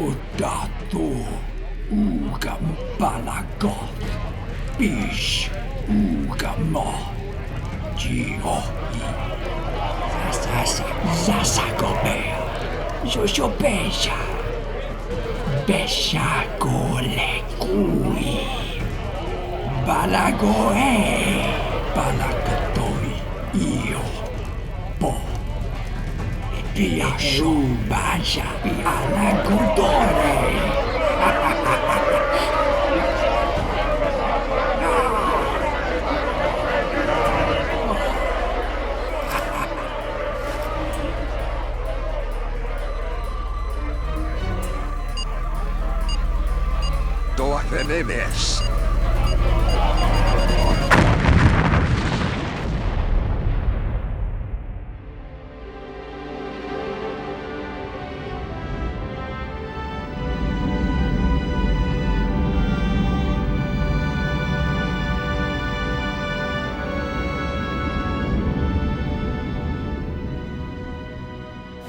Utatu ugam balagot bish ugamo Gio Zasagobea Jojobeja Besha Gole Kui Balagoe Balakatoi Io Po Piashu Baja Bialagodore Dorthenes.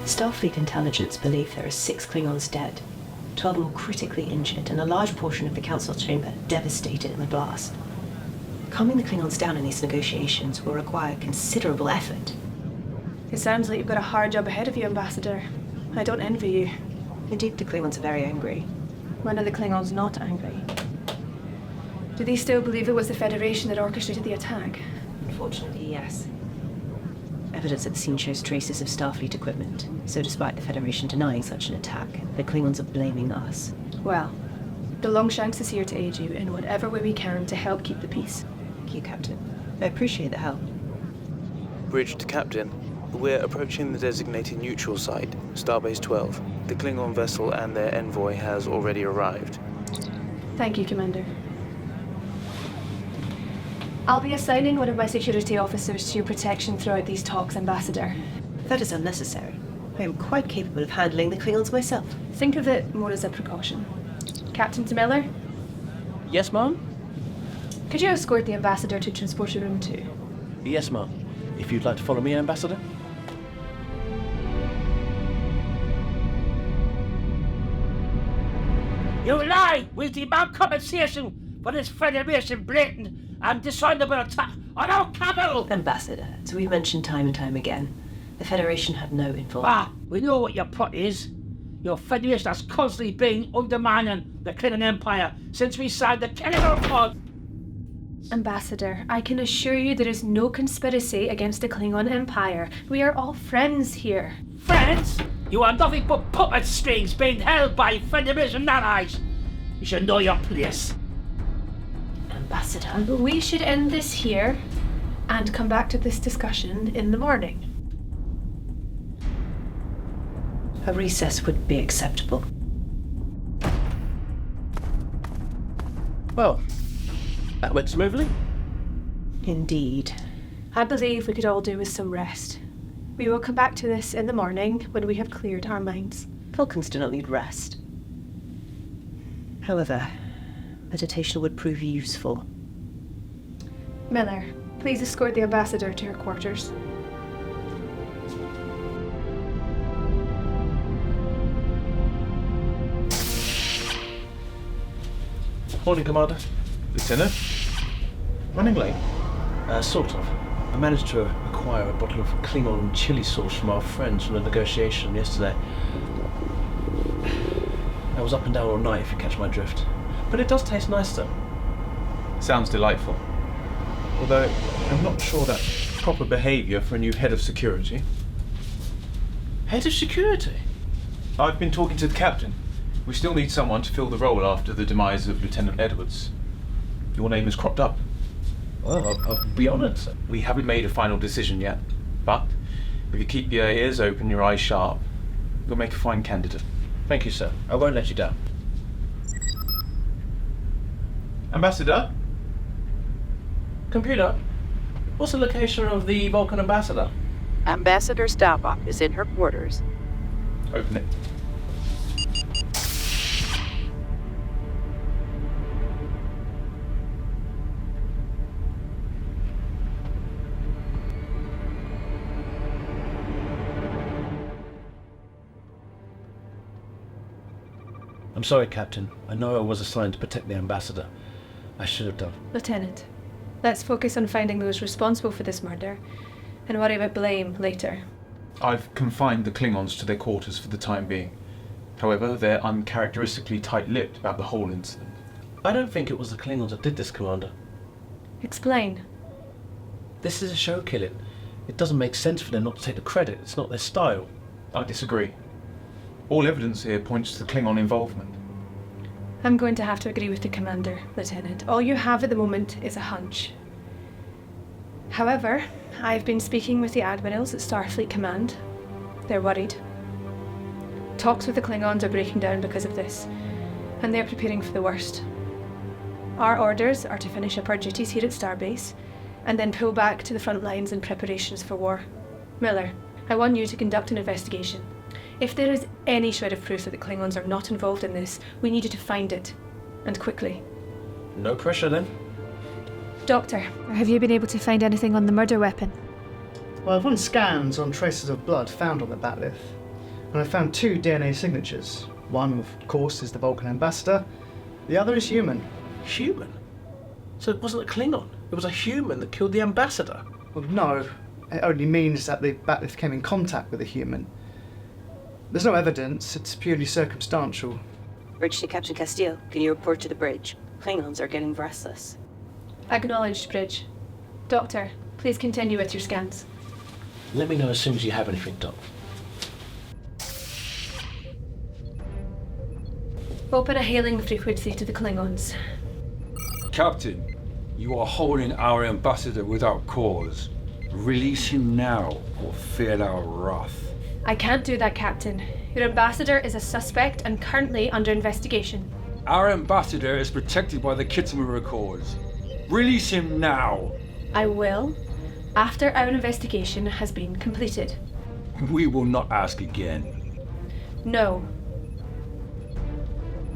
Starfleet intelligence believe there are 6 Klingons dead, 12 more critically injured, and a large portion of the council chamber devastated in the blast. Calming the Klingons down in these negotiations will require considerable effort. It sounds like you've got a hard job ahead of you, Ambassador. I don't envy you. Indeed, the Klingons are very angry. When are the Klingons not angry? Do they still believe it was the Federation that orchestrated the attack? Unfortunately, yes. Evidence at the scene shows traces of Starfleet equipment, so despite the Federation denying such an attack, the Klingons are blaming us. Well, the Longshanks is here to aid you in whatever way we can to help keep the peace. Thank you, Captain. I appreciate the help. Bridge to Captain. We're approaching the designated neutral site, Starbase 12. The Klingon vessel and their envoy has already arrived. Thank you, Commander. I'll be assigning one of my security officers to your protection throughout these talks, Ambassador. That is unnecessary. I am quite capable of handling the Klingons myself. Think of it more as a precaution. Captain Miller? Yes, ma'am? Could you escort the Ambassador to Transporter Room 2? Yes, ma'am. If you'd like to follow me, Ambassador. You lie! We'll demand compensation for this Federation blatant and dishonorable attack on our capital! Ambassador, as we've mentioned time and time again, the Federation had no involvement. We know what your plot is. Your Federation has constantly been undermining the Klingon Empire since we signed the Klingon Accord. Ambassador, I can assure you there is no conspiracy against the Klingon Empire. We are all friends here. Friends? You are nothing but puppet strings being held by Federation allies. You should know your place. Ambassador, we should end this here and come back to this discussion in the morning. A recess would be acceptable. Well, that went smoothly. Indeed. I believe we could all do with some rest. We will come back to this in the morning when we have cleared our minds. Falcons do not need rest. However, meditation would prove useful. Miller, please escort the Ambassador to her quarters. Morning, Commander. Lieutenant? Running late? Sort of. I managed to acquire a bottle of Klingon chili sauce from our friends from the negotiation yesterday. I was up and down all night, if you catch my drift. But it does taste nice, though. Sounds delightful. Although, I'm not sure that's proper behaviour for a new head of security. Head of security? I've been talking to the captain. We still need someone to fill the role after the demise of Lieutenant Edwards. Your name has cropped up. Well, I'll be honoured, sir. We haven't made a final decision yet, but if you keep your ears open, your eyes sharp, you'll make a fine candidate. Thank you, sir. I won't let you down. Ambassador? Computer, what's the location of the Vulcan ambassador? Ambassador Staavok is in her quarters. Open it. I'm sorry, Captain. I know I was assigned to protect the ambassador. I should have done. Lieutenant, let's focus on finding those responsible for this murder and worry about blame later. I've confined the Klingons to their quarters for the time being. However, they're uncharacteristically tight-lipped about the whole incident. I don't think it was the Klingons that did this, Commander. Explain. This is a show killing. It doesn't make sense for them not to take the credit. It's not their style. I disagree. All evidence here points to Klingon involvement. I'm going to have to agree with the Commander, Lieutenant. All you have at the moment is a hunch. However, I've been speaking with the admirals at Starfleet Command. They're worried. Talks with the Klingons are breaking down because of this, and they're preparing for the worst. Our orders are to finish up our duties here at Starbase, and then pull back to the front lines in preparations for war. Miller, I want you to conduct an investigation. If there is any shred of proof that the Klingons are not involved in this, we need you to find it, and quickly. No pressure then. Doctor, have you been able to find anything on the murder weapon? Well, I've run scans on traces of blood found on the bat'leth, and I found 2 DNA signatures. One, of course, is the Vulcan ambassador. The other is human. Human? So it wasn't a Klingon. It was a human that killed the ambassador. Well, no. It only means that the bat'leth came in contact with a human. There's no evidence. It's purely circumstantial. Bridge to Captain Castille. Can you report to the bridge? Klingons are getting restless. Acknowledged, Bridge. Doctor, please continue with your scans. Let me know as soon as you have anything, Doc. Open a hailing frequency to the Klingons. Captain, you are holding our ambassador without cause. Release him now, or feel our wrath. I can't do that, Captain. Your ambassador is a suspect and currently under investigation. Our ambassador is protected by the Kittimer Accords. Release him now! I will, after our investigation has been completed. We will not ask again. No.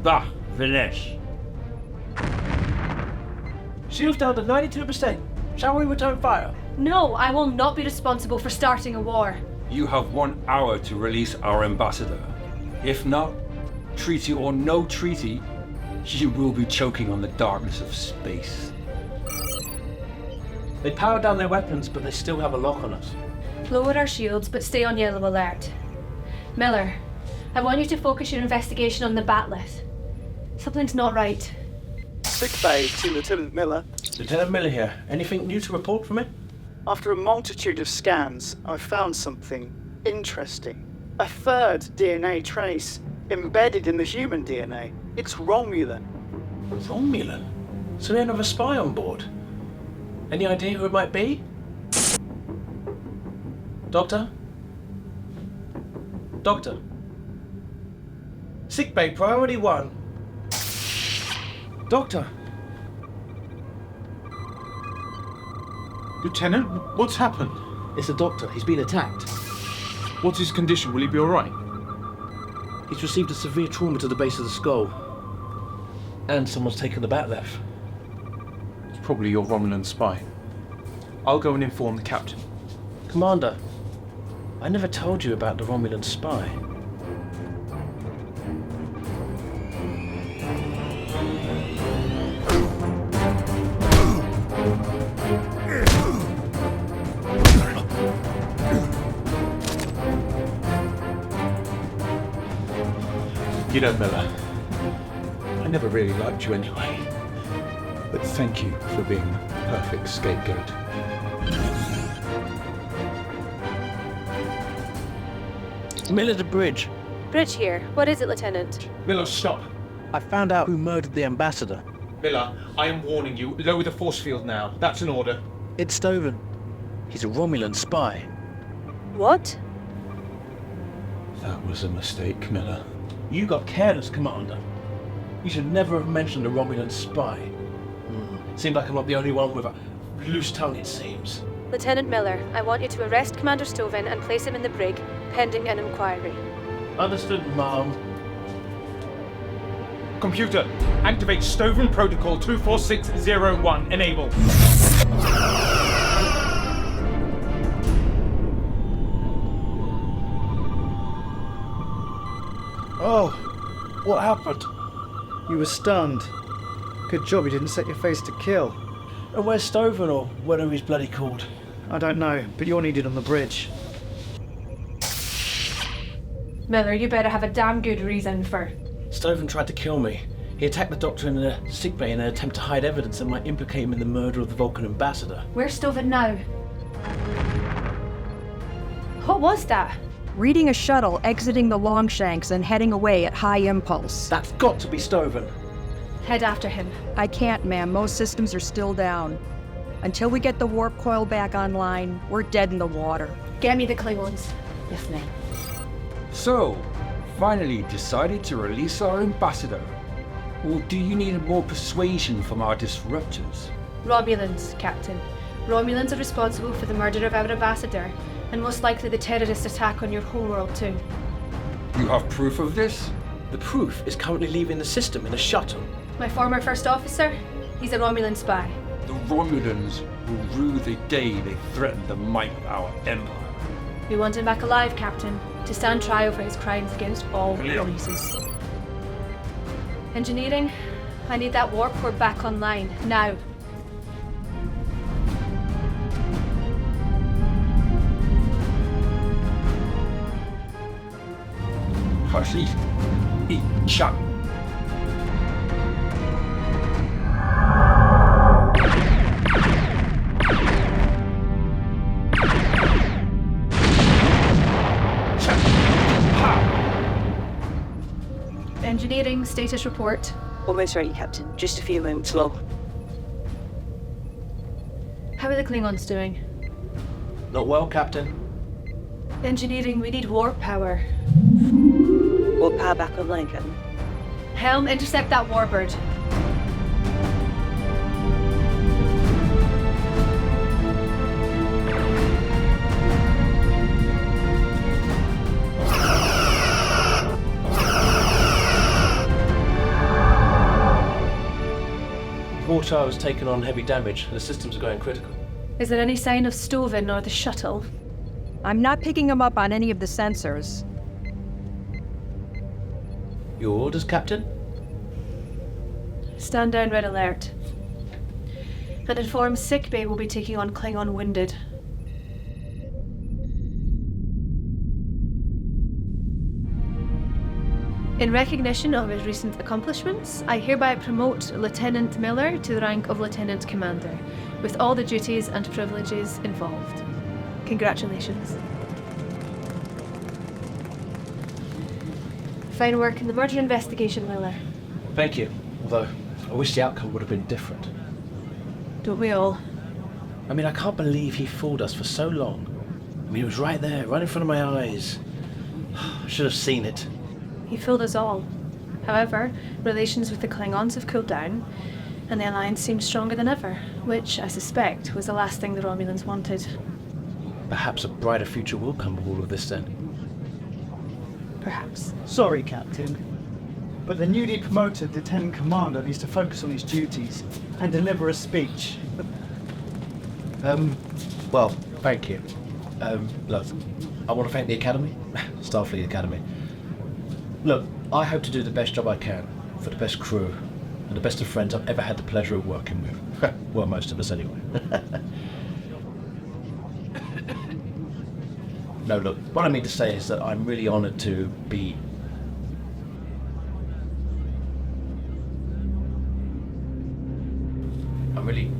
Bah, Vinesh. Shields down to 92%. Shall we return fire? No, I will not be responsible for starting a war. You have 1 hour to release our ambassador. If not, treaty or no treaty, you will be choking on the darkness of space. They power down their weapons, but they still have a lock on us. Lower our shields, but stay on yellow alert. Miller, I want you to focus your investigation on the bat'leth. Something's not right. Sick bay to Lieutenant Miller. Lieutenant Miller here. Anything new to report from it? After a multitude of scans, I found something interesting. A 3rd DNA trace embedded in the human DNA. It's Romulan. Romulan? So they have a spy on board? Any idea who it might be? Doctor? Doctor? Sickbay, priority 1. Doctor? Lieutenant, what's happened? It's the doctor. He's been attacked. What's his condition? Will he be alright? He's received a severe trauma to the base of the skull. And someone's taken the bat'leth. It's probably your Romulan spy. I'll go and inform the captain. Commander, I never told you about the Romulan spy. You know, Miller, I never really liked you anyway. But thank you for being the perfect scapegoat. Miller to bridge. Bridge here. What is it, Lieutenant? Miller, stop. I found out who murdered the ambassador. Miller, I am warning you. Lower the force field now. That's an order. It's Stoven. He's a Romulan spy. What? That was a mistake, Miller. You got careless, Commander. You should never have mentioned a Romulan spy. Seems like I'm not the only one with a loose tongue, it seems. Lieutenant Miller, I want you to arrest Commander Stoven and place him in the brig, pending an inquiry. Understood, Ma'am. Computer, activate Stoven Protocol 24601. Enable. Oh, What happened? You were stunned. Good job you didn't set your face to kill. And where's Stoven, or whatever he's bloody called? I don't know, but you're needed on the bridge. Miller, you better have a damn good reason for... Stoven tried to kill me. He attacked the doctor in a sickbay in an attempt to hide evidence that might implicate him in the murder of the Vulcan ambassador. Where's Stoven now? What was that? Reading a shuttle exiting the Longshanks and heading away at high impulse. That's got to be Stoven. Head after him. I can't, ma'am. Most systems are still down. Until we get the warp coil back online, we're dead in the water. Get me the Klingons. Yes, ma'am. So, finally decided to release our ambassador. Or do you need more persuasion from our disruptors? Romulans, Captain. Romulans are responsible for the murder of our ambassador, and most likely the terrorist attack on your homeworld too. You have proof of this? The proof is currently leaving the system in a shuttle. My former first officer? He's a Romulan spy. The Romulans will rue the day they threatened the might of our empire. We want him back alive, Captain, to stand trial for his crimes against all Clear. races. Engineering, I need that warp core back online, now. Hush, shut. Engineering status report. Almost ready, Captain. Just a few moments long. How are the Klingons doing? Not well, Captain. Engineering, we need warp power. Warp power back online, Captain. Helm, intercept that warbird. Wartower has taken on heavy damage. The systems are going critical. Is there any sign of Stoven or the shuttle? I'm not picking him up on any of the sensors. Your orders, Captain? Stand down, red alert. And inform sickbay will be taking on Klingon wounded. In recognition of his recent accomplishments, I hereby promote Lieutenant Miller to the rank of Lieutenant Commander, with all the duties and privileges involved. Congratulations. Fine work in the murder investigation, Miller. Thank you. Although, I wish the outcome would have been different. Don't we all? I mean, I can't believe he fooled us for so long. I mean, he was right there, right in front of my eyes. I should have seen it. He fooled us all. However, relations with the Klingons have cooled down, and the alliance seems stronger than ever, which, I suspect, was the last thing the Romulans wanted. Perhaps a brighter future will come of all of this then. Perhaps. Sorry, Captain, but the newly promoted Lieutenant Commander needs to focus on his duties and deliver a speech. Well, thank you. Look, I want to thank the Academy, Starfleet Academy. Look, I hope to do the best job I can for the best crew and the best of friends I've ever had the pleasure of working with. Well, most of us anyway. No, look, what I mean to say is that I'm really honoured to be... I'm really